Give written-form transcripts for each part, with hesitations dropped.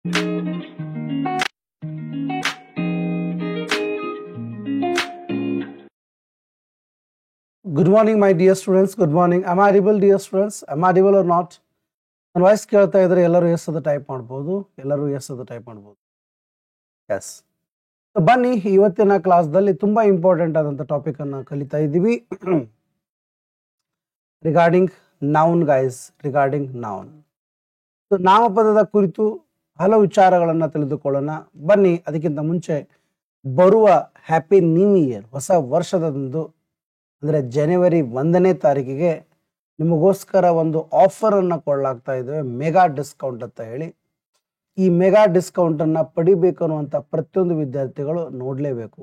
Good morning, my dear students. Good morning. Am I audible, dear students? Am I audible or not? ನನ್ನ voice ಕೇಳ್ತಾ ಇದ್ರೆ ಎಲ್ಲರೂ S ಅಂತ type ಮಾಡ್ಬೋದು. ಎಲ್ಲರೂ ಎಸ್ ಅಂತ ಟೈಪ್ ಮಾಡ್ಬೋದು. ಎಸ್. ಬನ್ನಿ, ಇವತ್ತಿನ ಕ್ಲಾಸ್ದಲ್ಲಿ ತುಂಬಾ ಇಂಪಾರ್ಟೆಂಟ್ ಆದಂಥ ಟಾಪಿಕ್ ಅನ್ನು ಕಲಿತಾ ಇದ್ದೀವಿ. Regarding noun guys, regarding noun. ನಾಮಪದದ ಕುರಿತು ಹಲವು ವಿಚಾರಗಳನ್ನು ತಿಳಿದುಕೊಳ್ಳೋಣ. ಬನ್ನಿ, ಅದಕ್ಕಿಂತ ಮುಂಚೆ ಬರುವ ಹ್ಯಾಪಿ ನ್ಯೂ ಇಯರ್, ಹೊಸ ವರ್ಷದಂದು ಅಂದರೆ ಜನವರಿ 1ನೇ ತಾರೀಕಿಗೆ ನಿಮಗೋಸ್ಕರ ಒಂದು ಆಫರನ್ನು ಕೊಡಲಾಗ್ತಾ ಇದ್ದೇವೆ, ಮೆಗಾ ಡಿಸ್ಕೌಂಟ್ ಅಂತ ಹೇಳಿ. ಈ ಮೆಗಾ ಡಿಸ್ಕೌಂಟನ್ನು ಪಡಿಬೇಕು ಅನ್ನುವಂಥ ಪ್ರತಿಯೊಂದು ವಿದ್ಯಾರ್ಥಿಗಳು ನೋಡಲೇಬೇಕು.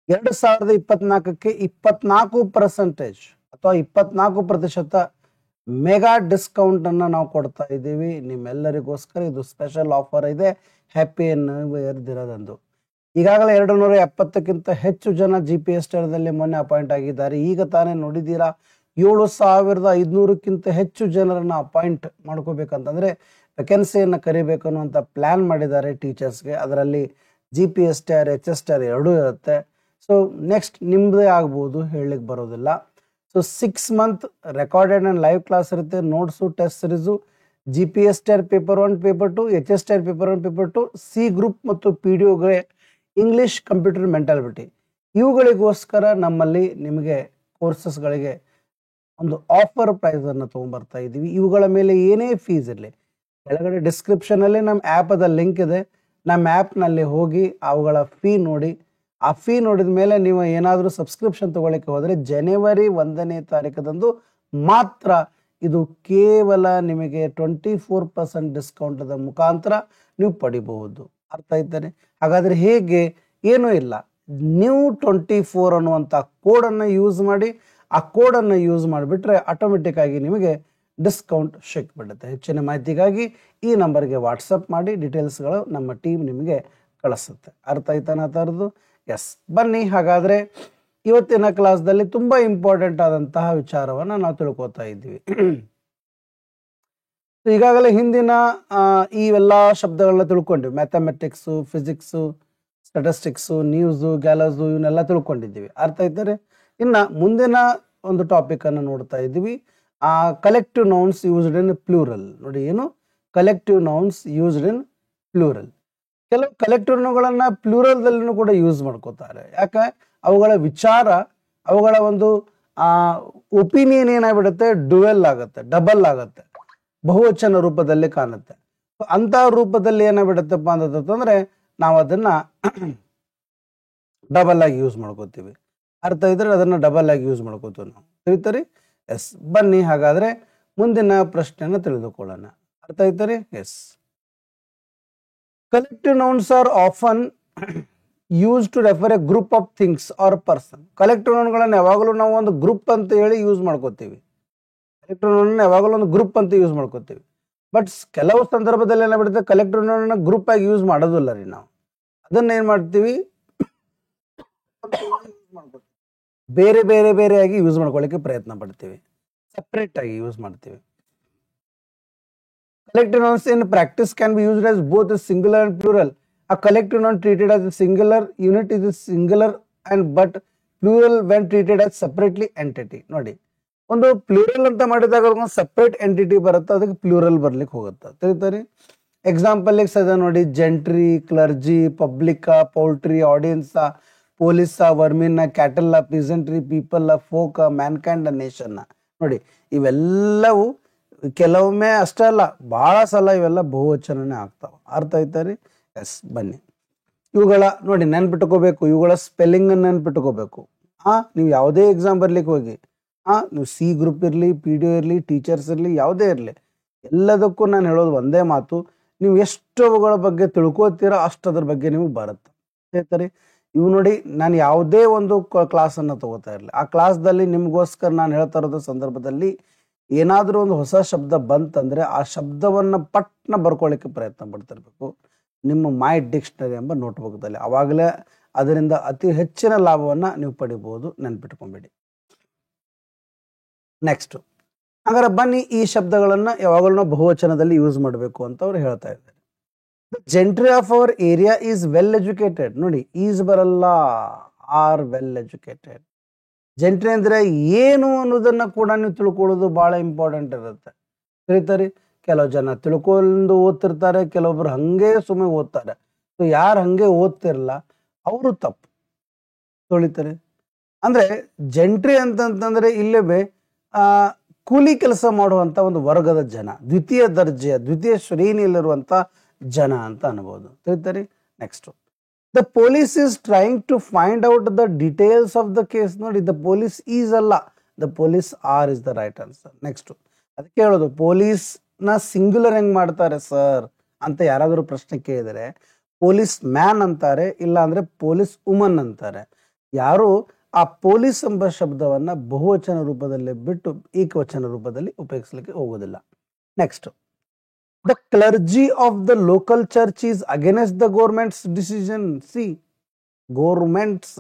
2024ಕ್ಕೆ 24% ಅಥವಾ 24% ಮೆಗಾ ಡಿಸ್ಕೌಂಟನ್ನು ನಾವು ಕೊಡ್ತಾ ಇದ್ದೀವಿ ನಿಮ್ಮೆಲ್ಲರಿಗೋಸ್ಕರ. ಇದು ಸ್ಪೆಷಲ್ ಆಫರ್ ಇದೆ ಹ್ಯಾಪಿ ನ್ಯೂ ಇಯರ್ ದಿನದಂದು. ಈಗಾಗಲೇ 270ಕ್ಕಿಂತ ಹೆಚ್ಚು ಜನ GPSTದಲ್ಲಿ ಮೊನ್ನೆ ಅಪಾಯಿಂಟ್ ಆಗಿದ್ದಾರೆ. ಈಗ ತಾನೇ ನೋಡಿದ್ದೀರಾ 7500ಕ್ಕಿಂತ ಹೆಚ್ಚು ಜನರನ್ನು ಅಪಾಯಿಂಟ್ ಮಾಡ್ಕೋಬೇಕಂತಂದರೆ ವೆಕೆನ್ಸಿಯನ್ನು ಕರಿಬೇಕು ಅನ್ನುವಂಥ ಪ್ಲ್ಯಾನ್ ಮಾಡಿದ್ದಾರೆ ಟೀಚರ್ಸ್ಗೆ. ಅದರಲ್ಲಿ GPSTR HSTR ಎರಡೂ ಇರುತ್ತೆ. ಸೊ ನೆಕ್ಸ್ಟ್ ನಿಮ್ಮದೇ ಆಗ್ಬೋದು, ಹೇಳಲಿಕ್ಕೆ ಬರೋದಿಲ್ಲ. ಸೊ 6 month recorded and live class ಇರುತ್ತೆ, notes, test series, GPSTR paper 1 paper 2, HSTR paper 1 paper 2, C group ಮತ್ತು PDOಗೆ ಇಂಗ್ಲಿಷ್, ಕಂಪ್ಯೂಟರ್, ಮೆಂಟಾಲಿಟಿ ಇವುಗಳಿಗೋಸ್ಕರ ನಮ್ಮಲ್ಲಿ ನಿಮಗೆ ಕೋರ್ಸಸ್ಗಳಿಗೆ ಒಂದು ಆಫರ್ ಪ್ರೈಸನ್ನು ತೊಗೊಂಬರ್ತಾ ಇದ್ದೀವಿ. ಇವುಗಳ ಮೇಲೆ ಏನೇ ಫೀಸ್ ಇರಲಿ, ಕೆಳಗಡೆ ಡಿಸ್ಕ್ರಿಪ್ಷನಲ್ಲಿ ನಮ್ಮ ಆ್ಯಪದ ಲಿಂಕ್ ಇದೆ. ನಮ್ಮ ಆ್ಯಪ್ನಲ್ಲಿ ಹೋಗಿ ಅವುಗಳ ಫೀ ನೋಡಿ. ಆ ಫೀ ನೋಡಿದ ಮೇಲೆ ನೀವು ಏನಾದರೂ ಸಬ್ಸ್ಕ್ರಿಪ್ಷನ್ ತೊಗೊಳ್ಳಿಕ್ಕೆ ಹೋದರೆ ಜನವರಿ 1ನೇ ತಾರೀಕದಂದು ಮಾತ್ರ ಇದು ಕೇವಲ ನಿಮಗೆ 24% ಡಿಸ್ಕೌಂಟದ ಮುಖಾಂತರ ನೀವು ಪಡಿಬಹುದು. ಅರ್ಥ ಆಯ್ತಾನೆ? ಹಾಗಾದರೆ ಹೇಗೆ? ಏನೂ ಇಲ್ಲ, ನೀವು 24 ಅನ್ನುವಂಥ ಕೋಡನ್ನು ಯೂಸ್ ಮಾಡಿ, ಆ ಕೋಡನ್ನು ಯೂಸ್ ಮಾಡಿಬಿಟ್ರೆ ಆಟೋಮೆಟಿಕ್ ಆಗಿ ನಿಮಗೆ ಡಿಸ್ಕೌಂಟ್ ಸಿಕ್ಬಿಡುತ್ತೆ. ಹೆಚ್ಚಿನ ಮಾಹಿತಿಗಾಗಿ ಈ ನಂಬರ್ಗೆ ವಾಟ್ಸಪ್ ಮಾಡಿ, ಡೀಟೇಲ್ಸ್ಗಳು ನಮ್ಮ ಟೀಮ್ ನಿಮಗೆ ಕಳಿಸುತ್ತೆ. ಅರ್ಥ ಆಯ್ತಾನ ಥರದ್ದು? ಎಸ್. ಬನ್ನಿ, ಹಾಗಾದರೆ ಇವತ್ತಿನ ಕ್ಲಾಸ್ದಲ್ಲಿ ತುಂಬ ಇಂಪಾರ್ಟೆಂಟ್ ಆದಂತಹ ವಿಚಾರವನ್ನು ನಾವು ತಿಳ್ಕೊತಾ ಇದ್ದೀವಿ. ಈಗಾಗಲೇ ಹಿಂದಿನ ಇವೆಲ್ಲ ಶಬ್ದಗಳನ್ನ ತಿಳ್ಕೊಂಡಿವಿ. ಮ್ಯಾಥಮೆಟಿಕ್ಸು, ಫಿಸಿಕ್ಸು, ಸ್ಟ್ಯಾಟಿಸ್ಟಿಕ್ಸು, ನ್ಯೂಸು, ಗ್ಯಾಲರ್ಸು ಇವನ್ನೆಲ್ಲ ತಿಳ್ಕೊಂಡಿದ್ದೀವಿ. ಅರ್ಥ ಆಯ್ತಾರೆ? ಇನ್ನು ಮುಂದಿನ ಒಂದು ಟಾಪಿಕನ್ನು ನೋಡ್ತಾ ಇದ್ದೀವಿ, collective nouns used in plural. ನೋಡಿ, ಏನು collective nouns used in plural. ಕೆಲವು ಕಲೆಕ್ಟಿವ್ ನೌನ್ಗಳನ್ನು ಪ್ಲೂರಲ್ದಲ್ಲಿನೂ ಕೂಡ ಯೂಸ್ ಮಾಡ್ಕೋತಾರೆ. ಯಾಕೆ? ಅವುಗಳ ವಿಚಾರ, ಅವುಗಳ ಒಂದು ಒಪಿನಿಯನ್ ಏನಾಗ್ಬಿಡುತ್ತೆ, ಡ್ಯುವೆಲ್ ಆಗುತ್ತೆ, ಡಬಲ್ ಆಗುತ್ತೆ, ಬಹುವಚನ ರೂಪದಲ್ಲಿ ಕಾಣುತ್ತೆ. ಅಂಥ ರೂಪದಲ್ಲಿ ಏನಾಗ್ಬಿಡುತ್ತಪ್ಪ ಅಂತಂದ್ರೆ ನಾವು ಅದನ್ನ ಡಬಲ್ ಆಗಿ ಯೂಸ್ ಮಾಡ್ಕೋತೀವಿ. ಅರ್ಥ ಇದ್ರೆ ಅದನ್ನ ಡಬಲ್ ಆಗಿ ಯೂಸ್ ಮಾಡ್ಕೋತೀವಿ ನಾವು. ತಿಳಿತರಿ? ಎಸ್. ಬನ್ನಿ, ಹಾಗಾದ್ರೆ ಮುಂದಿನ ಪ್ರಶ್ನೆಯನ್ನು ತಿಳಿದುಕೊಳ್ಳೋಣ. ಅರ್ಥ ಆಯ್ತರಿ? Yes. Collective nouns are often use to refer a group of things or person. ಕಲೆಕ್ಟಿವ್ ನೌನ್ಗಳನ್ನು ಯಾವಾಗಲೂ ನಾವು ಒಂದು ಗ್ರೂಪ್ ಅಂತ ಹೇಳಿ ಯೂಸ್ ಮಾಡ್ಕೋತೀವಿ. ಕಲೆಕ್ಟಿವ್ ನೌನ್ ಯಾವಾಗಲೂ ಒಂದು ಗ್ರೂಪ್ ಅಂತ ಯೂಸ್ ಮಾಡ್ಕೋತೀವಿ. ಬಟ್ ಕೆಲವು ಸಂದರ್ಭದಲ್ಲಿ ಏನಾಗ್ಬಿಡುತ್ತೆ, ಕಲೆಕ್ಟಿವ್ ನೌನ್ ಗ್ರೂಪ್ ಆಗಿ ಯೂಸ್ ಮಾಡೋದಿಲ್ಲ ರೀ. ನಾವು ಅದನ್ನ ಏನ್ ಮಾಡ್ತೀವಿ, ಬೇರೆ ಬೇರೆ ಬೇರೆಯಾಗಿ ಯೂಸ್ ಮಾಡ್ಕೊಳ್ಳಿಕ್ಕೆ ಪ್ರಯತ್ನ ಪಡ್ತೀವಿ, ಸಪ್ರೇಟ್ ಆಗಿ ಯೂಸ್ ಮಾಡ್ತೀವಿ. Collective nouns in practice can be used as both singular and plural. A collective noun treated as a singular unit is a singular and but plural when treated as separately entity. ನೋಡಿ, ಒಂದು plural ಅಂತ ಮಾಡಿದಾಗ ಒಂದು separate entity ಬರುತ್ತೆ, ಅದಕ್ಕೆ plural ಬರ್ಲಿಕ್ಕೆ ಹೋಗುತ್ತೆ. ತಿಳಿತಾರೆ? Example ಸದ ನೋಡಿ, ಜೆಂಟ್ರಿ, ಕ್ಲರ್ಜಿ, ಪಬ್ಲಿಕ, ಪೌಲ್ಟ್ರಿ, ಆಡಿಯನ್ಸ, ಪೊಲೀಸ, ವರ್ಮಿನ, ಕ್ಯಾಟಲ್ಲ, ಪೀಸೆಂಟ್ರಿ, ಪೀಪಲ್, ಫೋಕ್, ಮ್ಯಾನ್ಕೈಂಡ್, ನೇಷನ್ನ. ನೋಡಿ, ಇವೆಲ್ಲವೂ ಕೆಲವೊಮ್ಮೆ ಅಷ್ಟೇ ಅಲ್ಲ, ಭಾಳ ಸಲ ಇವೆಲ್ಲ ಬಹುವಚನನೇ ಆಗ್ತಾವೆ. ಅರ್ಥ ಆಯ್ತಾರೆ? ಎಸ್. ಬನ್ನಿ, ಇವುಗಳ ನೋಡಿ ನೆನ್ಪಿಟ್ಕೋಬೇಕು, ಇವುಗಳ ಸ್ಪೆಲ್ಲಿಂಗ್ ನೆನ್ಪಿಟ್ಕೋಬೇಕು. ನೀವು ಯಾವುದೇ ಎಕ್ಸಾಮ್ ಬರ್ಲಿಕ್ಕೆ ಹೋಗಿ, ನೀವು C ಗ್ರೂಪ್ ಇರಲಿ, PDO ಇರಲಿ, ಟೀಚರ್ಸ್ ಇರಲಿ, ಯಾವುದೇ ಇರಲಿ, ಎಲ್ಲದಕ್ಕೂ ನಾನು ಹೇಳೋದು ಒಂದೇ ಮಾತು, ನೀವು ಎಷ್ಟು ಅವುಗಳ ಬಗ್ಗೆ ತಿಳ್ಕೋತೀರಾ ಅಷ್ಟು ಅದ್ರ ಬಗ್ಗೆ ನಿಮಗೆ ಬರುತ್ತೆ. ಹೇಳ್ತಾರೆ? ಇವು ನೋಡಿ, ನಾನು ಯಾವುದೇ ಒಂದು ಕ್ಲಾಸನ್ನು ತಗೋತಾ ಇರಲಿ, ಆ ಕ್ಲಾಸ್ದಲ್ಲಿ ನಿಮಗೋಸ್ಕರ ನಾನು ಹೇಳ್ತಾ ಇರೋದು ಸಂದರ್ಭದಲ್ಲಿ ಏನಾದರೂ ಒಂದು ಹೊಸ ಶಬ್ದ ಬಂತಂದರೆ ಆ ಶಬ್ದವನ್ನು ಪಟ್ನ ಬರ್ಕೊಳ್ಳಿಕ್ಕೆ ಪ್ರಯತ್ನ ಪಡ್ತಿರ್ಬೇಕು ನಿಮ್ಮ ಮೈ ಡಿಕ್ಷನರಿ ಎಂಬ ನೋಟ್ಬುಕ್ದಲ್ಲಿ. ಆವಾಗಲೇ ಅದರಿಂದ ಅತಿ ಹೆಚ್ಚಿನ ಲಾಭವನ್ನು ನೀವು ಪಡಿಬಹುದು, ನೆನ್ಪಿಟ್ಕೊಂಬೇಡಿ. ನೆಕ್ಸ್ಟ್, ಹಾಗಾದ್ರೆ ಬನ್ನಿ, ಈ ಶಬ್ದಗಳನ್ನು ಯಾವಾಗಲೂ ಬಹುವಚನದಲ್ಲಿ ಯೂಸ್ ಮಾಡಬೇಕು ಅಂತ ಅವ್ರು ಹೇಳ್ತಾ ಇದ್ದಾರೆ. The gentry of our area is well educated. ನೋಡಿ ಈಸ್ ಬರಲ್ಲ, ಆರ್ ವೆಲ್ ಎಜುಕೇಟೆಡ್. ಜೆಂಟ್ರಿ ಅಂದ್ರೆ ಏನು ಅನ್ನೋದನ್ನ ಕೂಡ ನೀವು ತಿಳ್ಕೊಳ್ಳೋದು ಬಹಳ ಇಂಪಾರ್ಟೆಂಟ್ ಇರುತ್ತೆ. ತಿಳಿತಾರೆ, ಕೆಲವು ಜನ ತಿಳ್ಕೊಂಡು ಓದ್ತಿರ್ತಾರೆ, ಕೆಲವೊಬ್ರು ಹಂಗೆ ಸುಮ್ಮನೆ ಓದ್ತಾರೆ. ಸೊ ಯಾರು ಹಂಗೆ ಓದ್ತಿರಲ್ಲ ಅವರು ತಪ್ಪು. ತೊಳಿತಾರೆ ಅಂದ್ರೆ ಜೆಂಟ್ರಿ ಅಂತಂತಂದ್ರೆ ಇಲ್ಲೇ ಕೂಲಿ ಕೆಲಸ ಮಾಡುವಂತ ಒಂದು ವರ್ಗದ ಜನ, ದ್ವಿತೀಯ ದರ್ಜೆಯ ದ್ವಿತೀಯ ಶ್ರೇಣಿಯಲ್ಲಿರುವಂತ ಜನ ಅಂತ ಅನ್ಬೋದು. ತಿಳಿತಾರೆ. Next, the police is trying to find out the details of the case. ನೋಡಿ, ದ ಪೊಲೀಸ್ ಈಸ್ ಅಲ್ಲ, the police are is the right answer. Next, ಅದಕ್ಕೆ ಹೇಳೋದು ಪೊಲೀಸ್ ನ ಸಿಂಗ್ಯುಲರ್ ಹೆಂಗ್ ಮಾಡ್ತಾರೆ ಸರ್ ಅಂತ ಯಾರಾದರೂ ಪ್ರಶ್ನೆ ಕೇಳಿದರೆ ಪೊಲೀಸ್ ಮ್ಯಾನ್ ಅಂತಾರೆ, ಇಲ್ಲ ಅಂದ್ರೆ ಪೊಲೀಸ್ ವುಮನ್ ಅಂತಾರೆ. ಯಾರು ಆ ಪೊಲೀಸ್ ಎಂಬ ಶಬ್ದವನ್ನ ಬಹುವಚನ ರೂಪದಲ್ಲಿ ಬಿಟ್ಟು ಏಕವಚನ ರೂಪದಲ್ಲಿ ಉಪಯೋಗಿಸಲಿಕ್ಕೆ ಹೋಗೋದಿಲ್ಲ. Next, the clergy of the local church is against the government's decision. See, government's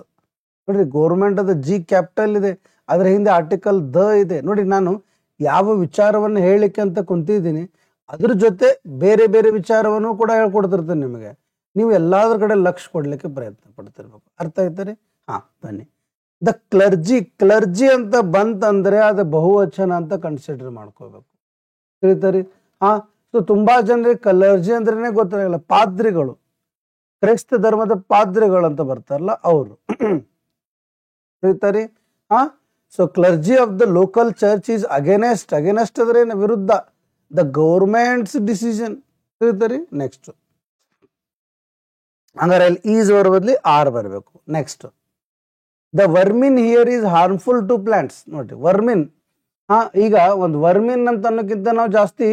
ನೋಡ್ರಿ, ಗೋರ್ಮೆಂಟ್ ಅದ ಜಿ ಕ್ಯಾಪಿಟಲ್ ಇದೆ, ಅದರ ಹಿಂದೆ ಆರ್ಟಿಕಲ್ ದ ಇದೆ. ನೋಡಿ, ನಾನು ಯಾವ ವಿಚಾರವನ್ನು ಹೇಳಲಿಕ್ಕೆ ಅಂತ ಕುಂತಿದ್ದೀನಿ ಅದ್ರ ಜೊತೆ ಬೇರೆ ಬೇರೆ ವಿಚಾರವನ್ನು ಕೂಡ ಹೇಳ್ಕೊಡ್ತಿರ್ತೇನೆ ನಿಮಗೆ. ನೀವು ಎಲ್ಲಾದ್ರ ಕಡೆ ಲಕ್ಷ್ಯ ಕೊಡ್ಲಿಕ್ಕೆ ಪ್ರಯತ್ನ ಪಡ್ತಿರ್ಬೇಕು. ಅರ್ಥ ಆಯ್ತರಿ? ಹಾ, ಬನ್ನಿ. ದ ಕ್ಲರ್ಜಿ, ಕ್ಲರ್ಜಿ ಅಂತ ಬಂತಂದ್ರೆ ಅದು ಬಹುವಚನ ಅಂತ ಕನ್ಸಿಡರ್ ಮಾಡ್ಕೋಬೇಕು. ತಿಳಿತರಿ? ಹಾ, ಸೊ ತುಂಬಾ ಜನರಿಗೆ ಕ್ಲರ್ಜಿ ಅಂದ್ರೇನೆ ಗೊತ್ತಿರಲ್ಲ. ಪಾದ್ರಿಗಳು, ಕ್ರೈಸ್ತ ಧರ್ಮದ ಪಾದ್ರಿಗಳು ಅಂತ ಬರ್ತಾರಲ್ಲ ಅವರು. ತಿಳಿತರಿ? ಹಾ, so clergy of the local church is against. Against ಅಂದ್ರೆ ವಿರುದ್ಧ ದ ಗೌರ್ಮೆಂಟ್ಸ್ ಡಿಸಿಷನ್. ತಿಳಿತರಿ? ನೆಕ್ಸ್ಟ್, ಹಂಗಾರೆ ಅಲ್ಲಿ ಈಸ್ ಅವರ ಬದಲಿ ಆರ್ ಬರಬೇಕು. Next, the vermin here is harmful to plants. ನೋಡ್ರಿ, ವರ್ಮಿನ್, ಈಗ ಒಂದು ವರ್ಮಿನ್ ಅಂತ ಅನ್ನೋಕ್ಕಿಂತ ನಾವು ಜಾಸ್ತಿ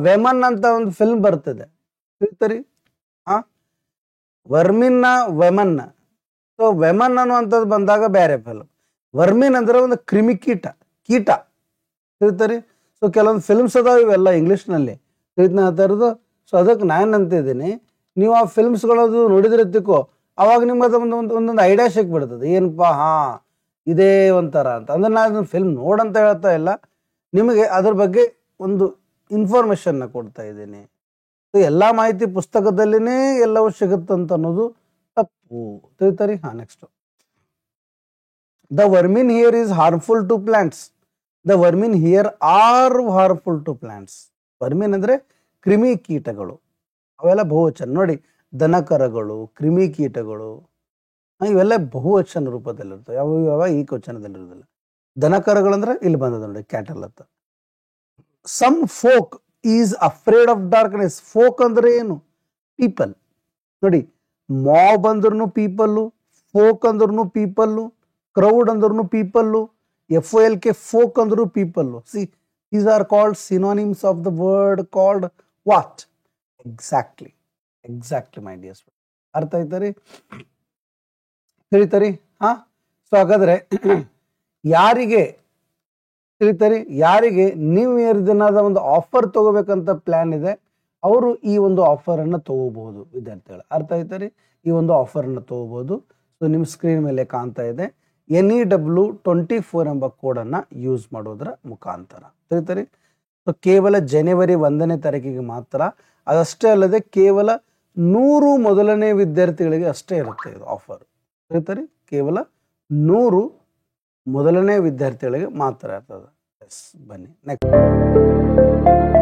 ವೆಮನ್ ಅಂತ ಒಂದು ಫಿಲ್ಮ್ ಬರ್ತದೆ. ತಿಳಿತರಿ? ವರ್ಮಿನ್ ವೆಮನ್. ಸೊ ವೆಮನ್ ಅನ್ನುವಂಥದ್ದು ಬಂದಾಗ ಬೇರೆ ಫಿಲ್ಮ್. ವರ್ಮಿನ್ ಅಂದ್ರೆ ಒಂದು ಕ್ರಿಮಿಕೀಟ, ಕೀಟ. ತಿಳಿತರಿ? ಸೊ ಕೆಲವೊಂದು ಫಿಲ್ಮ್ಸ್ ಅದಾವ, ಇವೆಲ್ಲ ಇಂಗ್ಲಿಷ್ನಲ್ಲಿ ತಿಳಿದ್ನ ಹೇಳ್ತಾರದು. ಸೊ ಅದಕ್ಕೆ ನಾನು ಅಂತಿದ್ದೀನಿ, ನೀವು ಆ ಫಿಲ್ಮ್ಸ್ಗಳದು ನೋಡಿದ್ರೆ ತಿಕ್ಕೋ, ಅವಾಗ ನಿಮ್ಗೆ ಅದು ಒಂದೊಂದು ಐಡಿಯಾ ಸಿಕ್ಬಿಡ್ತದೆ. ಏನಪ್ಪಾ, ಹಾ ಇದೇ ಒಂಥರ ಅಂತ. ಅಂದ್ರೆ ನಾನು ಫಿಲ್ಮ್ ನೋಡಂತ ಹೇಳ್ತಾ ಇಲ್ಲ, ನಿಮಗೆ ಅದ್ರ ಬಗ್ಗೆ ಒಂದು ಇನ್ಫಾರ್ಮೇಶನ್ನ ಕೊಡ್ತಾ ಇದ್ದೀನಿ. ಸೊ ಎಲ್ಲ ಮಾಹಿತಿ ಪುಸ್ತಕದಲ್ಲಿನೇ ಎಲ್ಲವೂ ಸಿಗುತ್ತಂತ ಅನ್ನೋದು ತಪ್ಪು. ತಿಳಿತಾರಿ? ಹಾ, next, the vermin here is harmful to plants. The vermin here are harmful to plants. Vermin ಅಂದ್ರೆ ಕ್ರಿಮಿ ಕೀಟಗಳು, ಅವೆಲ್ಲ ಬಹುವಚನ. ನೋಡಿ, ದನಕರಗಳು, ಕ್ರಿಮಿಕೀಟಗಳು ಇವೆಲ್ಲ ಬಹುವಚನ ರೂಪದಲ್ಲಿರ್ತವೆ. ಯಾವ ಏಕವಚನದಲ್ಲಿರೋದಿಲ್ಲ. ದನಕರಗಳಂದ್ರೆ ಇಲ್ಲಿ ಬಂದದ ನೋಡಿ, ಕ್ಯಾಟಲ್ ಅಂತ. Some folk is afraid of darkness. Folk ಅಂದ್ರೆ ಏನು? ಪೀಪಲ್. ನೋಡಿ, ಮಾಬ್ ಅಂದ್ರೂ ಪೀಪಲ್ಲು, ಫೋಕ್ ಅಂದ್ರೂ ಪೀಪಲ್ಲು, ಕ್ರೌಡ್ ಅಂದ್ರೂ ಪೀಪಲ್ಲು, FOLK ಫೋಕ್ ಅಂದ್ರೂ people. C, these are called synonyms of the word called what? Exactly. Exactly my dear student. ಅರ್ಥ ಆಯ್ತರಿ? ತಿಳಿತರಿ? ಹಾ, so ಹಾಗಾದ್ರೆ ಯಾರಿಗೆ ತಿಳಿತರಿ, ಯಾರಿಗೆ ನ್ಯೂ ಇಯರ್ ದಿನದ ಒಂದು ಆಫರ್ ತಗೋಬೇಕಂತ ಪ್ಲಾನ್ ಇದೆ ಅವರು ಈ ಒಂದು ಆಫರ್ ಅನ್ನ ತಗೋಬಹುದು ವಿದ್ಯಾರ್ಥಿಗಳು. ಅರ್ಥ ಆಯ್ತರಿ? ಈ ಒಂದು ಆಫರ್ ಅನ್ನ ತಗೋಬಹುದು. ಸೊ ನಿಮ್ಮ ಸ್ಕ್ರೀನ್ ಮೇಲೆ ಕಾಣ್ತಾ ಇದೆ NEW24 ಎಂಬ ಕೋಡನ್ನು ಯೂಸ್ ಮಾಡೋದ್ರ ಮುಖಾಂತರ. ತಿಳಿತರಿ? ಸೊ ಕೇವಲ ಜನವರಿ 1ನೇ ತಾರೀಕಿಗೆ ಮಾತ್ರ. ಅದಷ್ಟೇ ಅಲ್ಲದೆ ಕೇವಲ 100 ಮೊದಲನೇ ವಿದ್ಯಾರ್ಥಿಗಳಿಗೆ ಅಷ್ಟೇ ಇರುತ್ತೆ ಇದು ಆಫರ್. ತಿಳಿತರಿ? ಕೇವಲ 100 ಮೊದಲನೇ ವಿದ್ಯಾರ್ಥಿಗಳಿಗೆ ಮಾತ್ರ ಇರ್ತದೆ. ಎಸ್, ಬನ್ನಿ ನೆಕ್ಸ್ಟ್.